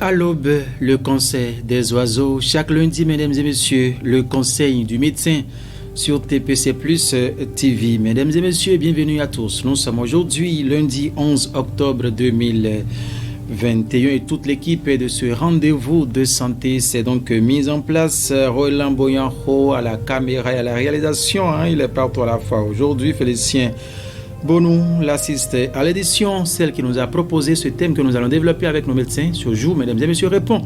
À l'aube, le conseil des oiseaux. Chaque lundi, mesdames et messieurs, le conseil du médecin sur TPC Plus TV. Mesdames et messieurs, bienvenue à tous. Nous sommes aujourd'hui, lundi 11 octobre 2021 et toute l'équipe de ce rendez-vous de santé s'est donc mise en place. Roland Boyanho à la caméra et à la réalisation. Il est partout à la fois. Aujourd'hui, Félicien Bonou l'assiste à l'édition, celle qui nous a proposé ce thème que nous allons développer avec nos médecins ce jour. Mesdames et messieurs, répond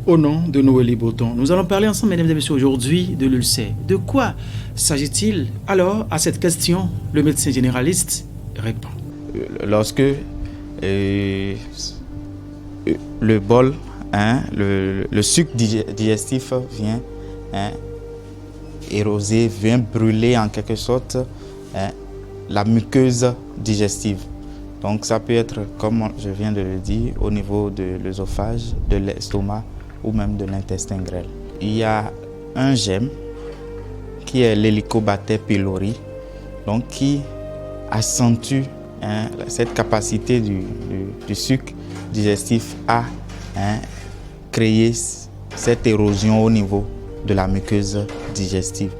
au nom de Noélie Boton. Nous allons parler ensemble, mesdames et messieurs, aujourd'hui de l'ulcère. De quoi s'agit-il? Alors, à cette question, le médecin généraliste répond. Lorsque le bol, le sucre digestif vient éroser, vient brûler en quelque sorte la muqueuse digestive. Donc ça peut être, comme je viens de le dire, au niveau de l'œsophage, de l'estomac ou même de l'intestin grêle. Il y a un germe qui est l'Helicobacter pylori, donc qui accentue cette capacité du sucre digestif à créer cette érosion au niveau de la muqueuse digestive.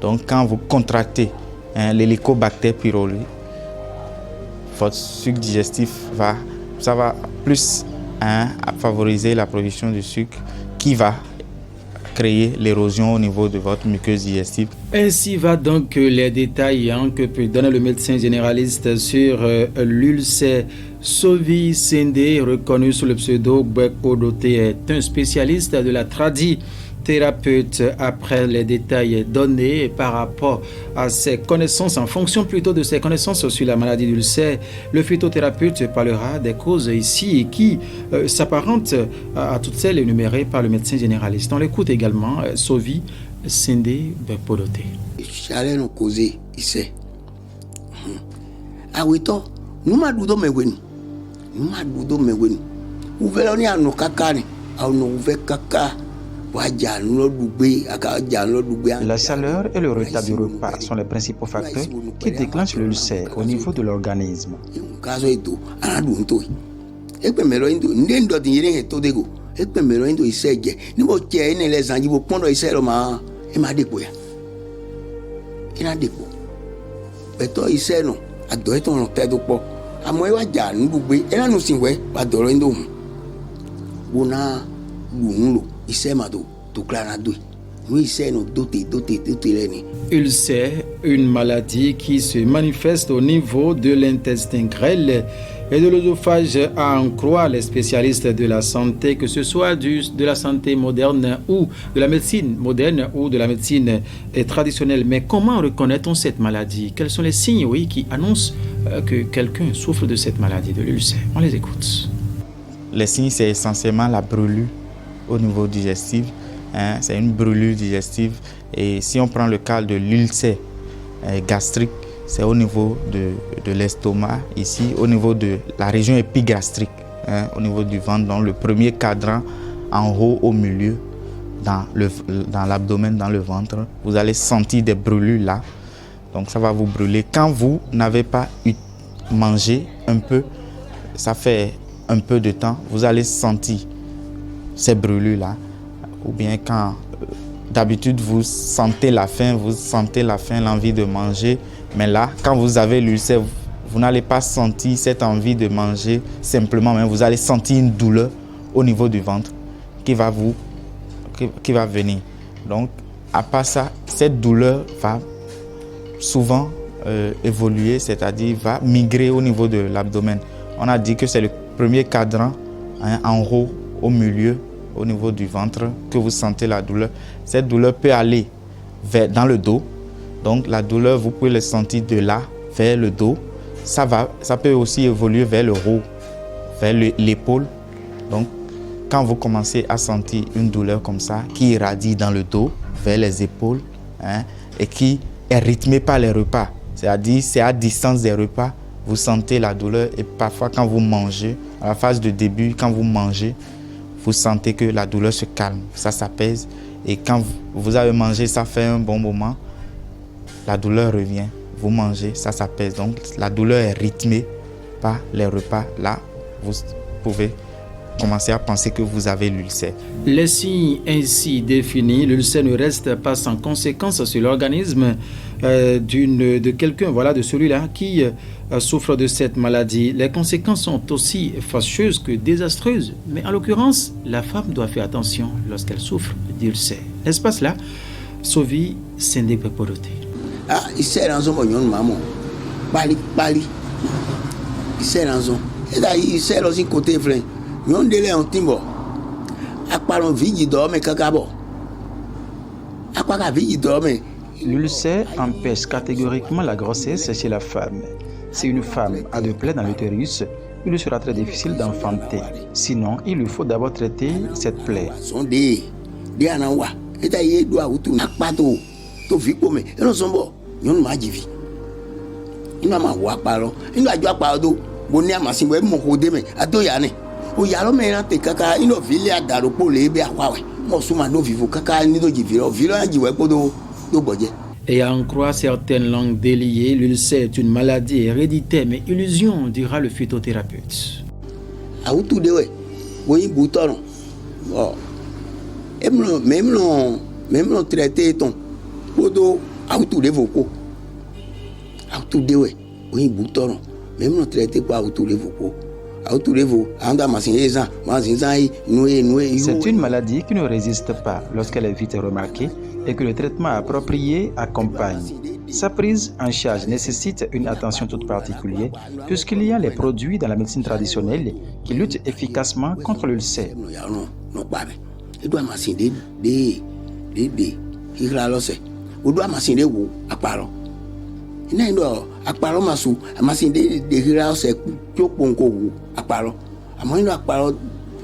Donc quand vous contractez l'Helicobacter pylori, votre sucre digestif va plus favoriser la production du sucre qui va créer l'érosion au niveau de votre muqueuse digestive. Ainsi va donc les détails que peut donner le médecin généraliste sur l'ulcère. Sovi Sende, reconnu sous le pseudo Bekodoté, est un spécialiste de la thérapeute. Après les détails donnés par rapport à ses connaissances, en fonction plutôt de ses connaissances sur la maladie d'ulcère, le phytothérapeute parlera des causes ici qui s'apparentent à toutes celles énumérées par le médecin généraliste. On l'écoute également, Sovi Sende Bekodoté. J'allais nous causer ici. Ah oui, toi, nous m'a doudo me weni. Nous m'a doudo me weni. Ouvert on y a nos cacani, a nos ouvert caca. La chaleur et le retard du repas sont les principaux facteurs qui déclenchent l'ulcère au niveau de l'organisme. Ulcère, une maladie qui se manifeste au niveau de l'intestin grêle et de l'œsophage, à en croire les spécialistes de la santé, que ce soit de la santé moderne ou de la médecine moderne ou de la médecine traditionnelle. Mais comment reconnaît-on cette maladie? Quels sont les signes qui annoncent que quelqu'un souffre de cette maladie de l'ulcère? On les écoute. Les signes, c'est essentiellement la brûlure au niveau digestif. C'est une brûlure digestive. Et si on prend le cas de l'ulcère gastrique, c'est au niveau de l'estomac, ici, au niveau de la région épigastrique, au niveau du ventre, dans le premier cadran, en haut, au milieu, dans l'abdomen, dans le ventre. Vous allez sentir des brûlures là. Donc ça va vous brûler. Quand vous n'avez pas mangé un peu, ça fait un peu de temps, vous allez sentir ces brûlures là. Ou bien quand d'habitude vous sentez la faim, l'envie de manger, mais là, quand vous avez l'ulcère, vous n'allez pas sentir cette envie de manger simplement, mais vous allez sentir une douleur au niveau du ventre qui va venir. Donc, à part ça, cette douleur va souvent évoluer, c'est-à-dire va migrer au niveau de l'abdomen. On a dit que c'est le premier cadran en haut, au milieu, au niveau du ventre, que vous sentez la douleur. Cette douleur peut aller dans le dos. Donc la douleur, vous pouvez le sentir de là vers le dos. Ça peut aussi évoluer vers le haut, vers l'épaule. Donc quand vous commencez à sentir une douleur comme ça, qui irradie dans le dos, vers les épaules, et qui est rythmée par les repas, c'est-à-dire c'est à distance des repas, vous sentez la douleur. Et parfois quand vous mangez, à la phase de début, quand vous mangez, vous sentez que la douleur se calme, ça s'apaise. Et quand vous avez mangé, ça fait un bon moment, la douleur revient. Vous mangez, ça s'apaise. Donc la douleur est rythmée par les repas. Là, vous pouvez commencer à penser que vous avez l'ulcère. Les signes ainsi définis, l'ulcère ne reste pas sans conséquence sur l'organisme de quelqu'un, voilà, de celui-là qui souffre de cette maladie. Les conséquences sont aussi fâcheuses que désastreuses, mais en l'occurrence, la femme doit faire attention lorsqu'elle souffre d'ulcère. N'est-ce pas cela? Sovi Sendepeporote. Ah, il sert en zone, maman. Bali. Il sert en zone. Et là, il sert aussi côté frère. Nous délai en timbo. Aquaron vigi dorme kakabo. Aquara vigi dorme. L'ulcère empêche catégoriquement la grossesse chez la femme. Si une femme a de plaies dans l'utérus, il lui sera très difficile d'enfanter. Sinon, il lui faut d'abord traiter cette plaie. Et à en croire certaines langues déliées, l'ulcère est une maladie héréditaire, mais illusion, dira le phytothérapeute. Même le traité ton podo auto de vocaux auto de we oui bouton même le traité pas auto de vocaux auto de vo anda masinza noué. C'est une maladie qui ne résiste pas lorsqu'elle est vite remarquée et que le traitement approprié accompagne. Sa prise en charge nécessite une attention toute particulière puisqu'il y a les produits dans la médecine traditionnelle qui luttent efficacement contre l'ulcère. Il doit m'assigner des il a l'osé. Il doit m'assigner où à parler. Il n'a pas à parler massou, à m'assigner des hilaires c'est choponko à parler. À moi il a parlé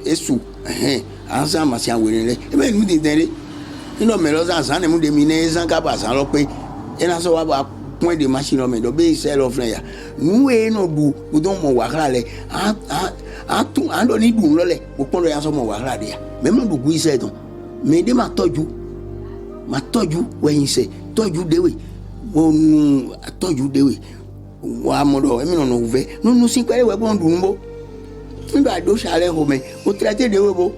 et sous. Ensemble m'assigner où il est. Et bien nous disons, il nous met les enfants et nous déminer les enfants pas sans l'opé. Et là ça va point de machine mais d'obéir c'est l'offre. Nous et nos bouts, nous donnons mon warale. En tout en donné d'où l'olé pour prendre un son mon warale. Même nous bouillons c'est donc. Mais de ma toju when say toju dewe toju dewe wa modo emi no ve no sin pere we bon dumbo nígbà do chale ho me o traiter dewe bo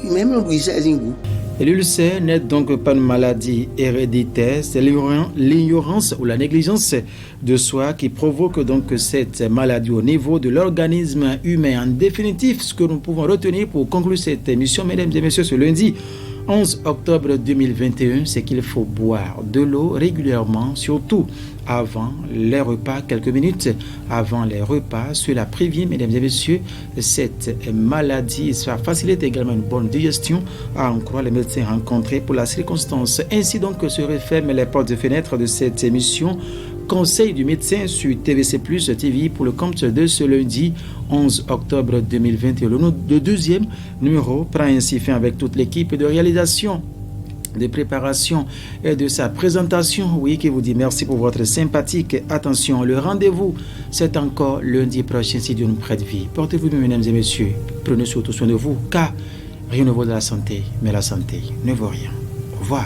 même no du say zingu. Et l'ulcère n'est donc pas une maladie héréditaire, c'est l'ignorance ou la négligence de soi qui provoque donc cette maladie au niveau de l'organisme humain. En définitive, ce que nous pouvons retenir pour conclure cette émission, mesdames et messieurs, ce lundi 11 octobre 2021, c'est qu'il faut boire de l'eau régulièrement, surtout avant les repas, quelques minutes avant les repas. Cela prévient, mesdames et messieurs, cette maladie. Ça facilite également une bonne digestion, à en croire les médecins rencontrés pour la circonstance. Ainsi donc se referment les portes et fenêtres de cette émission. Conseil du médecin sur TVC Plus TV pour le compte de ce lundi 11 octobre 2021. Le deuxième numéro prend ainsi fin avec toute l'équipe de réalisation, de préparation et de sa présentation. Oui, qui vous dit merci pour votre sympathique attention. Le rendez-vous, c'est encore lundi prochain si Dieu nous prête vie. Portez-vous bien, mesdames et messieurs. Prenez surtout soin de vous, car rien ne vaut de la santé, mais la santé ne vaut rien. Au revoir.